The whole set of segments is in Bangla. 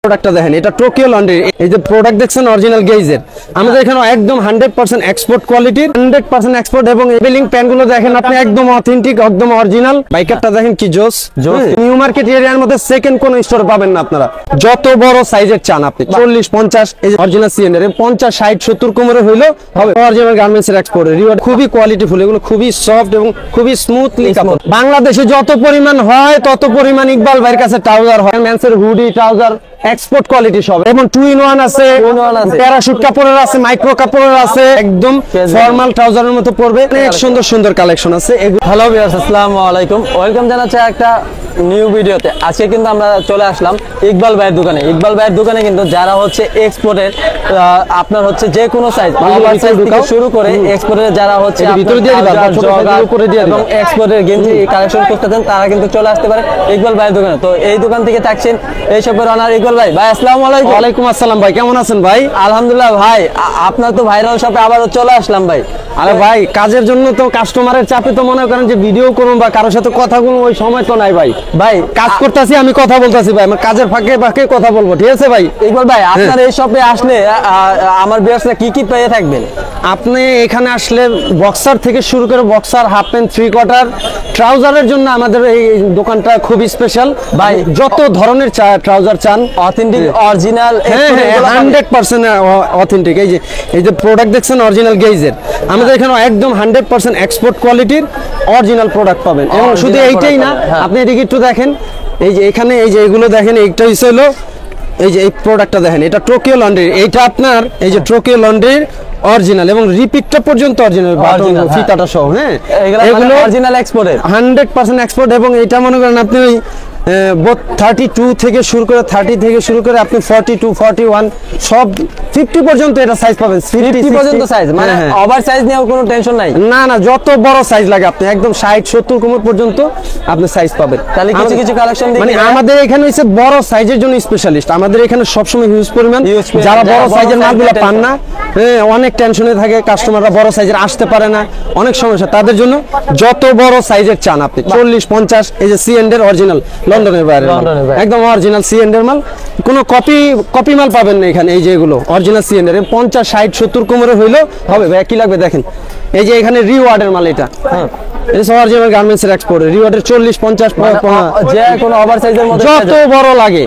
প্রোডাক্টটা দেখেন, এটা টোকিও লন্ড্রি। এই যে প্রোডাক্ট দেখছেন অরিজিনাল গেজের, আমাদের এখানে একদম 100% এক্সপোর্ট কোয়ালিটির, 100% এক্সপোর্ট। এবং বিলিং প্যানগুলো দেখেন আপনি, একদম অথেন্টিক, একদম অরিজিনাল। বাইকারটা দেখেন কি জোস। নিউ মার্কেট এরিয়ার মধ্যে সেকেন্ড কোন স্টোরে পাবেন না আপনারা। যত বড় সাইজের চান আপনি, 40, 50, এই যে অরিজিনাল সিএনআর 50, 60, 70 কোমরে হইলো হবে। অরিজিনাল গার্মেন্টস এর এক্সপোর্ট রিওয়ার্ড খুবই কোয়ালিটিফুল, এগুলো খুবই সফট এবং খুবই স্মুথলি কাপড়। বাংলাদেশে যত পরিমাণ হয় তত পরিমাণ ইকবাল ভাইয়ের কাছে ট্রাউজার হয়, মেন্সের হুডি, ট্রাউজার এক্সপোর্ট কোয়ালিটি সব। এবং 2-in-1 আছে, প্যারাশুট কাপড়ের আছে, মাইক্রো কাপড়ের আছে, একদম ফর্মাল ট্রাউজারের মতো পড়বে। অনেক সুন্দর সুন্দর কালেকশন আছে। হ্যালো ভিউয়ার্স, আসসালামু আলাইকুম, ওয়েলকাম জানাচ্ছি একটা নিউ ভিডিওতে। আজকে কিন্তু আমরা চলে আসলাম ইকবাল ভাইয়ের দোকানে। ইকবাল ভাইয়ের দোকানে কিন্তু যারা হচ্ছে এক্সপোর্টের, আপনার হচ্ছে যে কোনো সাইজ থেকে শুরু করে এক্সপোর্টের যারা হচ্ছে এবং এক্সপোর্টের গেঞ্জি কালেকশন করতেছেন, তারা কিন্তু চলে আসতে পারে ইকবাল ভাইয়ের দোকানে। তো এই দোকান থেকে থাকছেন এই সবের অনার ইকবাল ভাই। ভাই আসসালামু আলাইকুম। ওয়ালাইকুম আসসালাম ভাই, কেমন আছেন ভাই? আলহামদুলিল্লাহ ভাই, আপনার তো ভাইরাল শপে আবারও চলে আসলাম ভাই। আরে ভাই, কাজের জন্য তো কাস্টমারের চাপে তো মনে করেন যে ভিডিও করুন বা কারোর সাথে কথা বলুন, ওই সময় তো নাই ভাই। ভাই কাজ করতেছি, আমি কথা বলতেছি ভাই, আমার কাজের ফাঁকে ফাঁকে কথা বলবো, ঠিক আছে ভাই? ইকবাল ভাই, আপনার এই শপে আসলে আমার ভিউয়ার্সরা কি কি পেয়ে থাকবেন? আপনি এখানে আসলে বক্সার থেকে শুরু করে বক্সার, হাফ প্যান্ট, 3/4, ট্রাউজারের জন্য আমাদের এই দোকানটা খুবই স্পেশাল ভাই। যত ধরনের ট্রাউজার চান, অথেন্টিক, অরিজিনাল, 100% অথেন্টিক। এই যে প্রোডাক্ট দেখছেন অরিজিনাল গেজের, আমাদের এখানে একদম 100% এক্সপোর্ট কোয়ালিটির অরিজিনাল প্রোডাক্ট পাবেন। এবং শুধু এইটাই না, আপনি এদিকে একটু দেখেন, এই যে এখানে এই যে এগুলো দেখেন, এইটা হলো এই যে এই প্রোডাক্টটা দেখেন, এটা টোকিও লন্ড্রি। এইটা আপনার এই যে টোকিও লন্ড্রির অরিজিনাল এবং রিপিটটা পর্যন্ত অরিজিনাল, বাটন ফিতাটা সহ। হ্যাঁ, এগুলো অরিজিনাল এক্সপোর্টের 100% এক্সপোর্ট। এবং এটা মনে করেন আপনি ওই 32 থেকে শুরু করে, 30 থেকে শুরু করে আপনি 42, 41 সব 50 পর্যন্ত এটা সাইজ পাবেন। 50 পর্যন্ত সাইজ, মানে ওভার সাইজ নিয়েও কোনো টেনশন নাই। না না, যত বড় সাইজ লাগে আপনি একদম 60, 70 কোমর পর্যন্ত আপনি সাইজ পাবেন। তাহলে কিছু কিছু কালেকশন দেখি। মানে আমাদের এখানে হচ্ছে বড় সাইজের জন্য স্পেশালিস্ট। আমাদের এখানে সবসময় হিউজ পরিমাণ, যারা বড় সাইজের মালগুলো পান না, অনেক টেনশনে থাকে, কাস্টমাররা বড় সাইজের আসতে পারে না, অনেক সমস্যা, তাদের জন্য যত বড় সাইজের চান আপনি, 40, 50, এই যে সিএন্ডের অরিজিনাল লন্ডনের বাইরে একদম অরিজিনাল সিএন্ডের মাল, কোনো কপি মাল পাবেন না এখানে। এই যে এগুলো অরিজিনাল সিএন্ডের 50, 60, 70 কোমরে হইলো হবে ভাই। কি লাগবে দেখেন, এই যে এখানে রিওয়ার্ডের মাল, এটা এটা অরিজিনাল গার্মেন্টস এর এক্সপোর্ট রিওয়ার্ডের 40, 50 যে কোনো ওভার সাইজের মধ্যে যত বড় লাগে।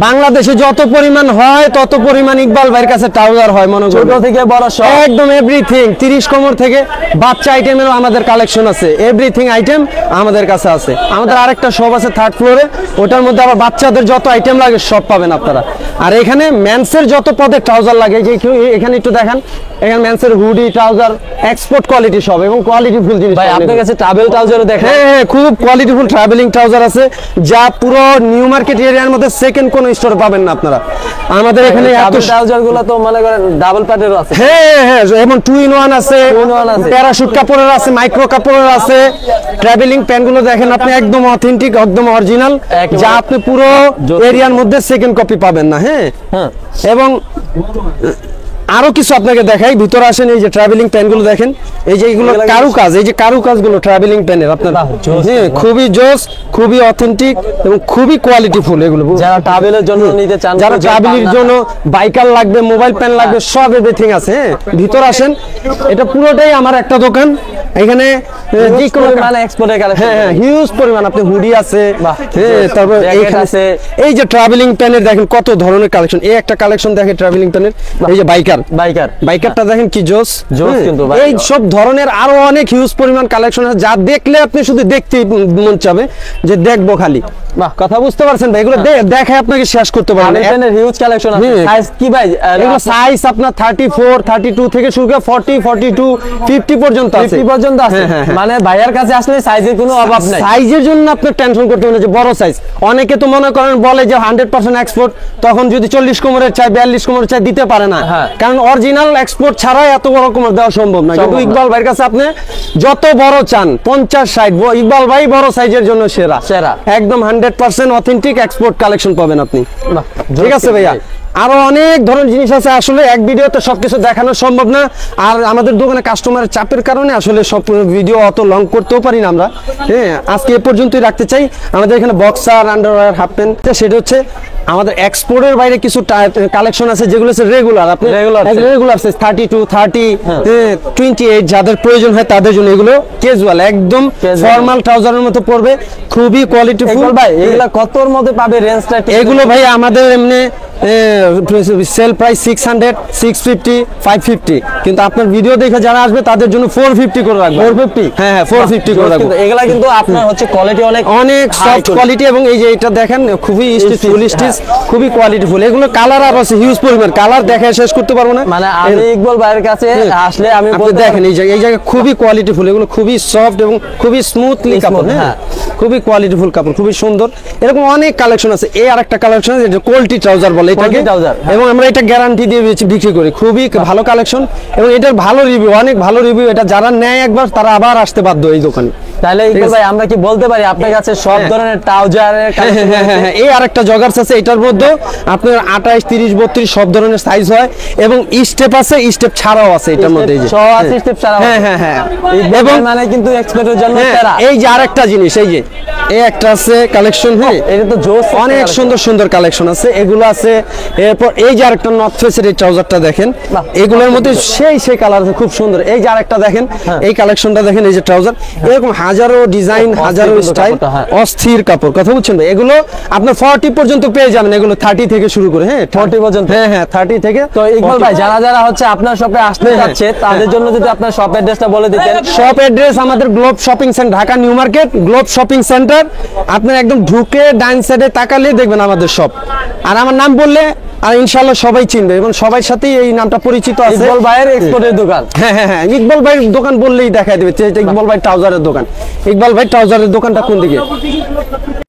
বাংলাদেশে যত পরিমাণ হয় তত পরিমাণ ইকবাল ভাইয়ের কাছে ট্রাউজার হয়, মনে ছোট থেকে বড় সব একদম এভরিথিং। 30 কোমর থেকে বাচ্চা আইটেমেরও আমাদের কালেকশন আছে, এভরিথিং আইটেম আমাদের কাছে আছে। আমাদের আরেকটা শপ আছে 3rd ফ্লোরে, ওটার মধ্যে আবার বাচ্চাদের যত আইটেম লাগে সব পাবেন আপনারা। আর এখানে মেন্সের যত পদের ট্রাউজার লাগে, যে এখানে একটু দেখান, এখানে মেন্সের হুডি, ট্রাউজার এক্সপোর্ট কোয়ালিটি সব এবং কোয়ালিটিফুল জিনিস। ভাই আপনার কাছে ট্রাভেল ট্রাউজারও দেখেন? হ্যাঁ, খুব কোয়ালিটিফুল ট্রাভেলিং ট্রাউজার আছে, যা পুরো নিউ মার্কেট এরিয়ার মধ্যে সেকেন্ড কোন স্টোরে পাবেন না আপনারা। আমাদের এখানে এত ট্রাউজারগুলো তো মনে করেন ডাবল প্যাটেরও আছে। হ্যাঁ হ্যাঁ, এবং 2-in-1 আছে, প্যারাশুট কাপড়ের আছে, মাইক্রো কাপড়ের আছে। ট্রাভেলিং প্যান্টগুলো দেখেন আপনি, একদম অথেন্টিক, একদম অরিজিনাল, যা আপনি পুরো এরিয়ার মধ্যে সেকেন্ড কপি পাবেন না। হ্যাঁ, এবং আরো কিছু আপনাকে দেখাই, ভিতরে আসেন। এই যে ট্রাভেলিং প্যান্টগুলো দেখেন, এই যে এগুলো কারুকাজ, এই যে কারুকাজগুলো ট্রাভেলিং প্যান্টের আপনার, হ্যাঁ খুবই জোস, খুবই অথেন্টিক এবং খুবই কোয়ালিটিফুল। এগুলো যারা ট্রাভেলের জন্য নিতে চান, যারা ট্রাভেলের জন্য বাইকার লাগবে, মোবাইল প্যান লাগবে, সব এভরিথিং আছে। হ্যাঁ, ভিতরে আসেন, এটা পুরোটাই আমার একটা দোকান। এখানে যে কোনো মানে এক্সপোর্টের কালেকশন, হ্যাঁ হিউজ পরিমাণ, আপনি হুডি আছে, হ্যাঁ তারপর এইখানে আছে এই যে ট্রাভেলিং প্যানের দেখেন কত ধরনের কালেকশন। এই একটা কালেকশন দেখেন ট্রাভেলিং প্যানের, এই যে বাইকারটা দেখেন কি জোস। কিন্তু এই সব ধরনের আরো অনেক হিউজ পরিমাণ কালেকশন আছে, যা দেখলে আপনি শুধু দেখতেই মন চাবে যে দেখবো খালি। বাহ, কথা বুঝতে পারছেন ভাই? এগুলো দেখে আপনাকে শেষ করতে পারবেন। এখানে হিউজ কালেকশন আছে। সাইজ কি ভাই? এগুলো সাইজ আপনার 34, 32 থেকে শুরু করে 40, 42, 50 পর্যন্ত আছে। 50 পর্যন্ত আছে। মানে ভাইয়ার কাছে আসলে সাইজের কোনো অভাব নাই। সাইজের জন্য আপনি টেনশন করতে হবে না যে বড় সাইজ। অনেকে তো মনে করেন বলে যে 100% এক্সপোর্ট, তখন যদি 40 কোমরের চাই, 42 কোমরের চাই দিতে পারে না, কারণ অরিজিনাল এক্সপোর্ট ছাড়া এত বড় কোমর দেওয়া সম্ভব না। কিন্তু ইকবাল ভাইয়ের কাছে আপনি যত বড় চান, 50, 60, ইকবাল ভাই বড় সাইজের জন্য সেরা, একদম 100% অথেন্টিক এক্সপোর্ট কালেকশন পাবেন আপনি। ঠিক আছে ভাইয়া, আরো অনেক ধরনের জিনিস আছে, আসলে এক ভিডিওতে সবকিছু দেখানো সম্ভব না। আর আমাদের দোকানে কাস্টমারের চাপের কারণে আসলে সব ভিডিও অত লং করতেও পারি না আমরা। হ্যাঁ, আজকে এ পর্যন্তই রাখতে চাই। আমাদের এখানে বক্সার, আন্ডারওয়্যার, হাফ প্যান্ট, সেটা হচ্ছে আমাদের এক্সপোর্টের বাইরে কিছু কালেকশন আছে যেগুলো হচ্ছে রেগুলার। আপনি রেগুলার 32, 30, 28 যাদের প্রয়োজন হয় তাদের জন্য এগুলো ক্যাজুয়াল, একদম ফর্মাল ট্রাউজারের মতো পড়বে, খুবই কোয়ালিটিফুল। ভাই এগুলা কতর মধ্যে পাবে রেঞ্জটা? এগুলো ভাই আমাদের এমনি সেল প্রাইস 600, 650, 550, কিন্তু আপনার ভিডিও দেখে যারা আসবে তাদের জন্য 450 করে রাখবো। 450? হ্যাঁ, 450 করে রাখবো। এগুলা কিন্তু আপনার হচ্ছে কোয়ালিটি অনেক সফট কোয়ালিটি, এবং এই যে এটা দেখেন খুবই ফুল স্টিচ, খুবই কোয়ালিটিফুল। এগুলো কালার আর আছে হিউজ পরিমাণ, কালার দেখে শেষ করতে পারবো না। মানে আমি ইকবাল ভাইয়ের কাছে আসলে আমি বলতে দেখেন এই জায়গায় খুবই কোয়ালিটিফুল, এগুলো খুবই সফট এবং খুবই স্মুথলি কাপড়। হ্যাঁ, খুবই কোয়ালিটিফুল কাপড়, খুবই সুন্দর। এরকম অনেক কালেকশন আছে। এই আরেকটা কালেকশন আছে যেটা কোয়ালিটি ট্রাউজার বলে এটাকে, এবং আমরা এটা গ্যারান্টি দিয়ে বিক্রি করি। খুবই ভালো কালেকশন এবং এটার ভালো রিভিউ, অনেক ভালো রিভিউ। এটা যারা নেয় একবার তারা আবার আসতে বাধ্য এই দোকানে। তাহলে ইকবাল ভাই আমরা কি বলতে পারি আপনার কাছে সব ধরনের ট্রাউজারের কালেকশন? হ্যাঁ, এই আরেকটা জগার্স আছে, এটার মধ্যে আপনার 28, 30, 32 সব ধরনের সাইজ হয়, এবং স্টেপ আছে, স্টেপ ছাড়াও আছে এটার মধ্যে। এই যে সব আছে, স্টেপ ছাড়াও। হ্যাঁ, এবং মানে কিন্তু এক্সপোর্টের জন্য প্যারা। এই যে আরেকটা জিনিস, এই যে এই একটা আছে কালেকশন। হ্যাঁ, এটা তো জোস, অনেক সুন্দর সুন্দর কালেকশন আছে, এগুলো আছে। এরপর এই যে আরেকটা নর্থ ফেসের এই ট্রাউজারটা দেখেন, এগুলোর মধ্যে সেই কালার আছে, খুব সুন্দর। এই যে আরেকটা দেখেন, এই কালেকশনটা দেখেন, এই যে ট্রাউজার, এরকম হাজারো ডিজাইন, হাজারো স্টাইল, অস্থির কাপড়। কথা বুঝছেন ভাই? এগুলো আপনার 40 পর্যন্ত পেয়ে যাবেন, এগুলো 30 থেকে শুরু করে। হ্যাঁ, 40 পর্যন্ত। হ্যাঁ, 30 থেকে। তো ইকবাল ভাই যারা হচ্ছে আপনার শপে আসতে যাচ্ছে তাদের জন্য যদি আপনার শপ অ্যাড্রেসটা বলে দিতেন। শপ অ্যাড্রেস আমাদের globe shopping centre, Dhaka new market, globe shopping centre. আপনার একদম ঢুকে ডাইন সাইডে তাকালে দেখবেন আমাদের শপ, আর আমার নাম বললে আর ইনশাআল্লাহ সবাই চিনবে, এবং সবার সাথেই এই নামটা পরিচিত আছে। ইকবাল ভাইয়ের এক্সপোর্টের দোকান। হ্যাঁ, ইকবাল ভাইয়ের দোকান বললেই দেখাই দেবে যে এটা ইকবাল ভাই ট্রাউজারের দোকান। ইকবাল ভাই ট্রাউজারের দোকানটা কোন দিকে?